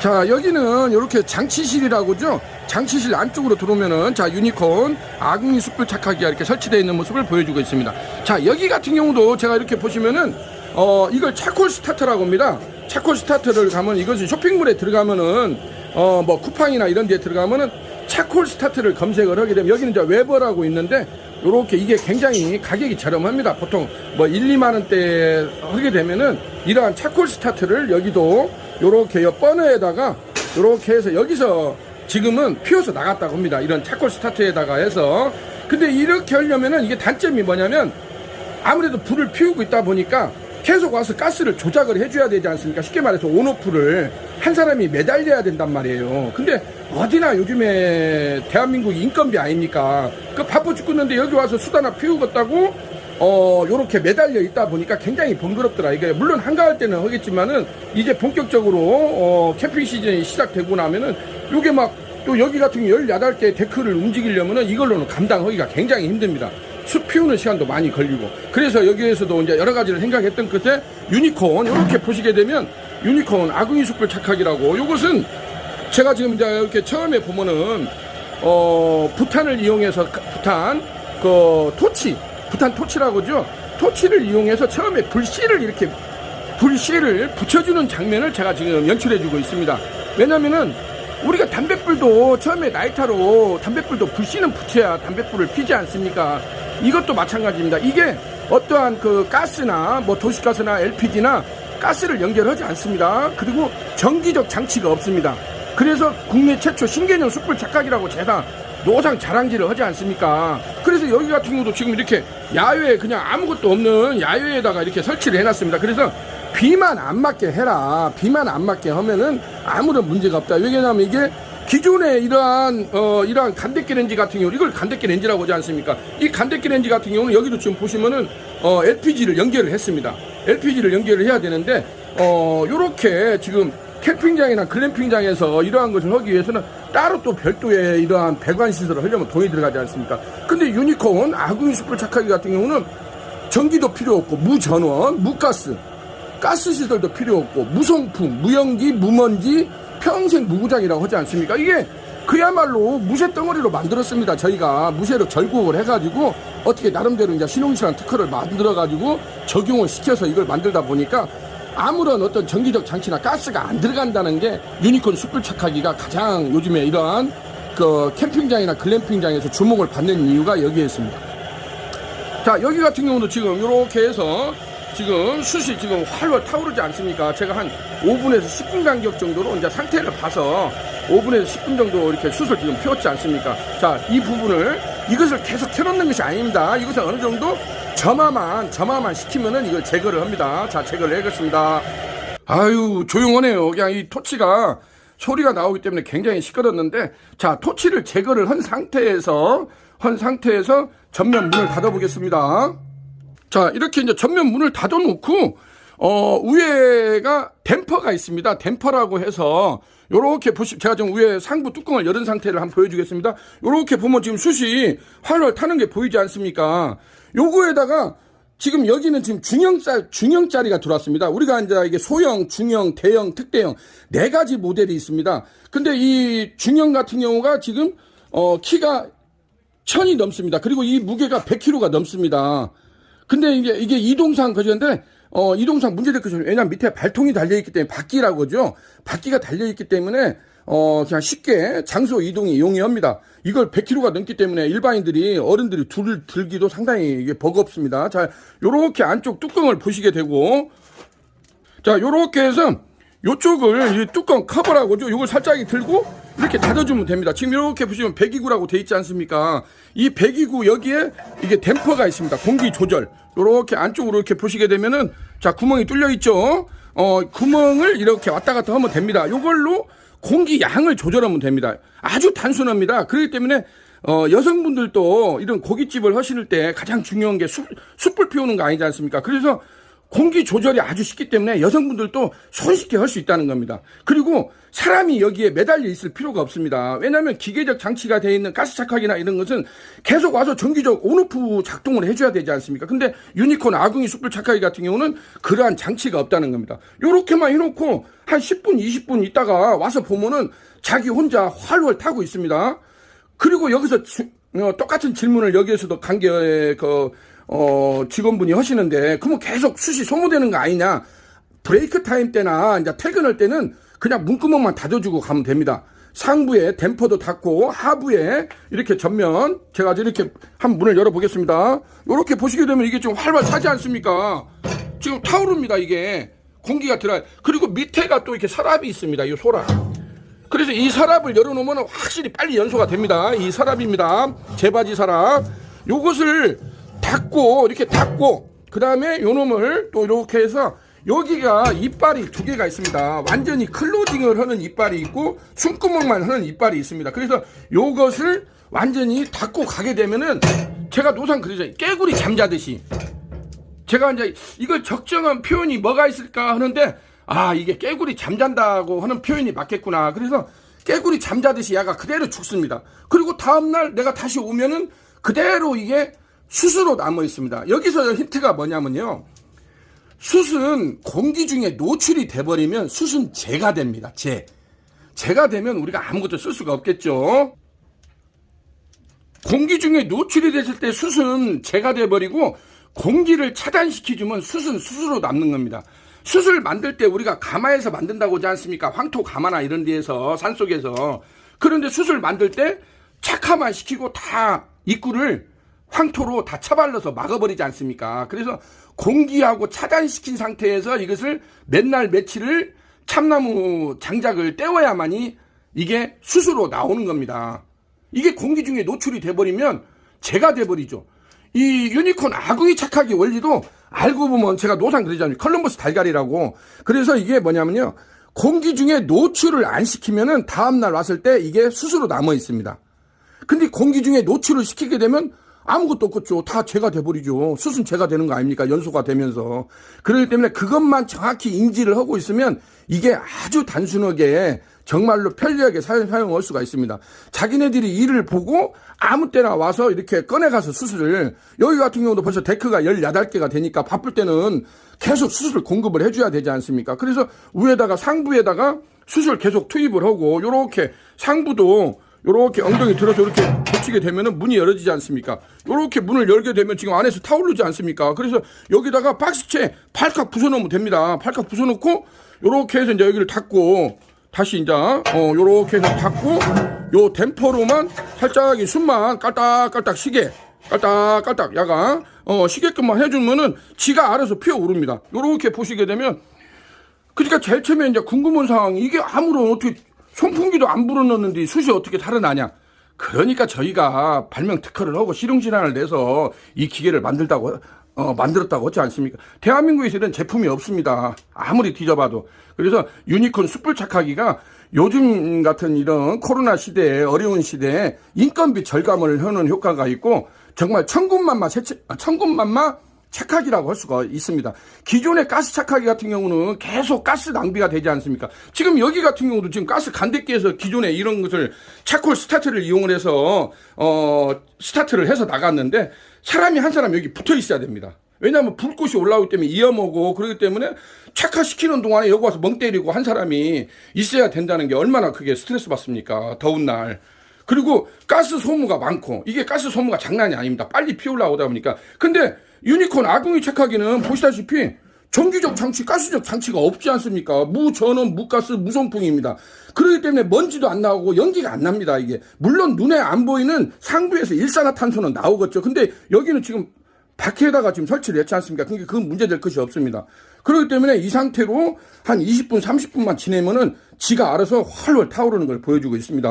자, 여기는 이렇게 장치실이라고죠. 장치실 안쪽으로 들어오면은 자, 유니콘 아궁이 숯불 착하기가 이렇게 설치되어 있는 모습을 보여주고 있습니다. 자, 여기 같은 경우도 제가 이렇게 보시면은 이걸 차콜 스타터라고 합니다. 차콜 스타터를 가면 이것은 쇼핑몰에 들어가면은 뭐 쿠팡이나 이런 데에 들어가면은 차콜 스타트를 검색을 하게 되면 여기는 이제 웨버라고 있는데 요렇게 이게 굉장히 가격이 저렴합니다. 보통 뭐 1, 2만 원대 하게 되면은 이러한 차콜 스타트를 여기도 요렇게 요 버너에다가 요렇게 해서 여기서 지금은 피워서 나갔다고 합니다. 이런 차콜 스타트에다가 해서. 근데 이렇게 하려면은 이게 단점이 뭐냐면 아무래도 불을 피우고 있다 보니까 계속 와서 가스를 조작을 해줘야 되지 않습니까? 쉽게 말해서 온오프를 한 사람이 매달려야 된단 말이에요. 근데 어디나 요즘에 대한민국이 인건비 아닙니까? 그 바빠 죽겠는데 여기 와서 수다나 피우겠다고 요렇게 매달려 있다 보니까 굉장히 번거롭더라. 이게 물론 한가할 때는 하겠지만은 이제 본격적으로 캠핑 시즌이 시작되고 나면은 요게 막 또 여기 같은 경우 18개 데크를 움직이려면은 이걸로는 감당하기가 굉장히 힘듭니다. 숯 피우는 시간도 많이 걸리고. 그래서 여기에서도 이제 여러 가지를 생각했던 끝에 유니콘 이렇게 보시게 되면 유니콘 아궁이 숯불 착하기라고, 요것은 제가 지금 이제 이렇게 처음에 보면은 부탄을 이용해서 부탄 그 토치, 부탄 토치라고죠. 토치를 이용해서 처음에 불씨를 이렇게 불씨를 붙여주는 장면을 제가 지금 연출해주고 있습니다. 왜냐면은 우리가 담뱃불도 처음에 라이터로 담뱃불도 불씨는 붙여야 담뱃불을 피지 않습니까? 이것도 마찬가지입니다. 이게 어떠한 그 가스나 뭐 도시가스나 LPG나 가스를 연결하지 않습니다. 그리고 전기적 장치가 없습니다. 그래서 국내 최초 신개념 숯불 착각이라고 제가 노상 자랑질을 하지 않습니까? 그래서 여기 같은 경우도 지금 이렇게 야외에 그냥 아무것도 없는 야외에다가 이렇게 설치를 해놨습니다. 그래서 비만 안 맞게 해라. 비만 안 맞게 하면은 아무런 문제가 없다. 왜냐하면 이게 기존에 이러한 간대기 렌지 같은 경우, 이걸 간대기 렌지라고 하지 않습니까? 이 간대기 렌지 같은 경우는 여기도 지금 보시면은 LPG를 연결을 했습니다. LPG를 연결을 해야 되는데 요렇게 지금 캠핑장이나 글램핑장에서 이러한 것을 하기 위해서는 따로 또 별도의 이러한 배관 시설을 하려면 돈이 들어가지 않습니까? 근데 유니콘 아궁이 숯불 착하기 같은 경우는 전기도 필요 없고 무전원, 무가스, 가스 시설도 필요 없고 무송풍, 무연기, 무먼지, 평생 무구장이라고 하지 않습니까? 이게 그야말로 무쇠 덩어리로 만들었습니다. 저희가 무쇠로 절곡을 해가지고 어떻게 나름대로 이제 신홍실한 특허를 만들어가지고 적용을 시켜서 이걸 만들다 보니까 아무런 어떤 전기적 장치나 가스가 안 들어간다는 게 유니콘 숯불 착하기가 가장 요즘에 이러한 그 캠핑장이나 글램핑장에서 주목을 받는 이유가 여기에 있습니다. 자, 여기 같은 경우도 지금 이렇게 해서 지금 숯이 지금 활활 타오르지 않습니까? 제가 한 5분에서 10분 간격 정도로 이제 상태를 봐서 5분에서 10분 정도 이렇게 숯을 지금 피웠지 않습니까? 자, 이 부분을 이것을 계속 켜놓는 것이 아닙니다. 이것을 어느 정도 점화만 시키면은 이걸 제거를 합니다. 자, 제거를 해야겠습니다. 아유, 조용하네요. 그냥 이 토치가 소리가 나오기 때문에 굉장히 시끄럽는데, 자, 토치를 제거를 한 상태에서 전면 문을 닫아 보겠습니다. 자, 이렇게 이제 전면 문을 닫아 놓고 위에가 댐퍼가 있습니다. 댐퍼라고 해서 요렇게 제가 지금 위에 상부 뚜껑을 열은 상태를 한번 보여주겠습니다. 요렇게 보면 지금 숯이 활활 타는 게 보이지 않습니까? 요거에다가 지금 여기는 지금 중형짜리가 들어왔습니다. 우리가 이제 이게 소형, 중형, 대형, 특대형 4가지 모델이 있습니다. 근데 이 중형 같은 경우가 지금 키가 1000이 넘습니다. 그리고 이 무게가 100kg가 넘습니다. 근데 이게 이동상 거지인데 이동상 문제될 것이 왜냐면 밑에 발통이 달려있기 때문에 바퀴라고 하죠. 바퀴가 달려있기 때문에 그냥 쉽게 장소 이동이 용이합니다. 이걸 100kg가 넘기 때문에 일반인들이 어른들이 들기도 상당히 이게 버겁습니다. 자, 요렇게 안쪽 뚜껑을 보시게 되고, 자, 요렇게 해서 요쪽을 이 뚜껑 커버라고 하죠. 요걸 살짝 들고 이렇게 닫아주면 됩니다. 지금 이렇게 보시면 배기구라고 돼 있지 않습니까? 이 배기구 여기에 이게 댐퍼가 있습니다. 공기 조절. 요렇게 안쪽으로 이렇게 보시게 되면은 자, 구멍이 뚫려 있죠. 구멍을 이렇게 왔다 갔다 하면 됩니다. 요걸로 공기 양을 조절하면 됩니다. 아주 단순합니다. 그렇기 때문에 여성분들도 이런 고깃집을 하실 때 가장 중요한 게 숯불 피우는 거 아니지 않습니까? 그래서 공기 조절이 아주 쉽기 때문에 여성분들도 손쉽게 할 수 있다는 겁니다. 그리고 사람이 여기에 매달려 있을 필요가 없습니다. 왜냐하면 기계적 장치가 되어 있는 가스 착화기나 이런 것은 계속 와서 정기적 온오프 작동을 해줘야 되지 않습니까? 근데 유니콘 아궁이 숯불 착화기 같은 경우는 그러한 장치가 없다는 겁니다. 요렇게만 해놓고 한 10분, 20분 있다가 와서 보면은 자기 혼자 활활 타고 있습니다. 그리고 여기서 똑같은 질문을 여기에서도 직원분이 하시는데, 그러면 계속 숯이 소모되는 거 아니냐? 브레이크 타임 때나 이제 퇴근할 때는 그냥 문구멍만 닫아주고 가면 됩니다. 상부에 댐퍼도 닫고 하부에 이렇게 전면, 제가 이렇게 한 문을 열어보겠습니다. 이렇게 보시게 되면 이게 좀 활발 차지 않습니까? 지금 타오릅니다. 이게 공기가 들어요. 그리고 밑에가 또 이렇게 서랍이 있습니다. 이 서랍. 그래서 이 서랍을 열어놓으면 확실히 빨리 연소가 됩니다. 이 서랍입니다. 제바지 서랍. 요것을 닫고, 이렇게 닫고, 그 다음에 요 놈을 또 이렇게 해서, 여기가 이빨이 두 개가 있습니다. 완전히 클로징을 하는 이빨이 있고 숨구멍만 하는 이빨이 있습니다. 그래서 요것을 완전히 닫고 가게 되면은, 제가 노상 그러잖아요. 깨구리 잠자듯이. 제가 이제 이걸 적정한 표현이 뭐가 있을까 하는데, 이게 깨구리 잠잔다고 하는 표현이 맞겠구나. 그래서 깨구리 잠자듯이 야가 그대로 죽습니다. 그리고 다음날 내가 다시 오면은 그대로 이게 숯으로 남아 있습니다. 여기서 힌트가 뭐냐면요, 숯은 공기 중에 노출이 돼버리면 숯은 재가 됩니다. 재가 되면 우리가 아무것도 쓸 수가 없겠죠. 공기 중에 노출이 됐을 때 숯은 재가 돼버리고, 공기를 차단시켜주면 숯은 숯으로 남는 겁니다. 숯을 만들 때 우리가 가마에서 만든다고 하지 않습니까? 황토 가마나 이런 데에서, 산속에서. 그런데 숯을 만들 때 착화만 시키고 다 입구를 황토로 다 처발라서 막아버리지 않습니까? 그래서 공기하고 차단시킨 상태에서 이것을 몇 날 며칠을 참나무 장작을 떼어야만이 이게 숯으로 나오는 겁니다. 이게 공기 중에 노출이 돼버리면 재가 돼버리죠. 이 유니콘 아궁이 착화기 원리도 알고 보면, 제가 노상 그러잖아요. 컬럼버스 달걀이라고. 그래서 이게 뭐냐면요, 공기 중에 노출을 안 시키면은 다음날 왔을 때 이게 숯으로 남아 있습니다. 근데 공기 중에 노출을 시키게 되면 아무것도 없겠죠. 다 재가 돼버리죠. 숯은 재가 되는 거 아닙니까? 연소가 되면서. 그렇기 때문에 그것만 정확히 인지를 하고 있으면 이게 아주 단순하게 정말로 편리하게 사용할 수가 있습니다. 자기네들이 일을 보고 아무 때나 와서 이렇게 꺼내가서 숯을, 여기 같은 경우도 벌써 데크가 18개가 되니까 바쁠 때는 계속 숯을 공급을 해줘야 되지 않습니까? 그래서 위에다가, 상부에다가 숯을 계속 투입을 하고, 요렇게 상부도 요렇게 엉덩이 들어서 이렇게 붙이게 되면은 문이 열어지지 않습니까? 요렇게 문을 열게 되면 지금 안에서 타오르지 않습니까? 그래서 여기다가 박스채 팔칵 부숴놓으면 됩니다. 팔칵 부숴놓고 요렇게 해서 이제 여기를 닫고, 다시 이제 요렇게 해서 닫고, 요 댐퍼로만 살짝 이 숨만 깔딱깔딱 쉬게, 깔딱깔딱 야가 쉬게끔만 해주면은 지가 알아서 피어오릅니다. 요렇게 보시게 되면, 그러니까 제일 처음에 이제 궁금한 상황이, 이게 아무런 어떻게 선풍기도 안 불어넣는데 숯이 어떻게 살아나냐? 그러니까 저희가 발명 특허를 하고 실용질환을 내서 이 기계를 만들었다고 하지 않습니까? 대한민국에서 이런 제품이 없습니다. 아무리 뒤져봐도. 그래서 유니콘 숯불 착화기가 요즘 같은 이런 코로나 시대에, 어려운 시대에 인건비 절감을 하는 효과가 있고, 정말 천군만마 착화기라고 할 수가 있습니다. 기존의 가스 착화기 같은 경우는 계속 가스 낭비가 되지 않습니까? 지금 여기 같은 경우도 지금 가스 간대기에서 기존에 이런 것을 차콜 스타트를 이용을 해서 스타트를 해서 나갔는데, 사람이 한 사람 여기 붙어 있어야 됩니다. 왜냐하면 불꽃이 올라오기 때문에 이어먹고, 그렇기 때문에 착화시키는 동안에 여기 와서 멍 때리고 한 사람이 있어야 된다는 게 얼마나 그게 스트레스 받습니까? 더운 날. 그리고 가스 소모가 많고, 이게 가스 소모가 장난이 아닙니다. 빨리 피올라오다 보니까. 근데 유니콘 아궁이 착화기는 보시다시피 전기적 장치, 가스적 장치가 없지 않습니까? 무전원, 무가스, 무선풍입니다. 그렇기 때문에 먼지도 안 나오고 연기가 안 납니다, 이게. 물론 눈에 안 보이는 상부에서 일산화탄소는 나오겠죠. 근데 여기는 지금 밖에다가 지금 설치를 했지 않습니까? 그러니까 그건 문제될 것이 없습니다. 그렇기 때문에 이 상태로 한 20분, 30분만 지내면은 지가 알아서 활활 타오르는 걸 보여주고 있습니다.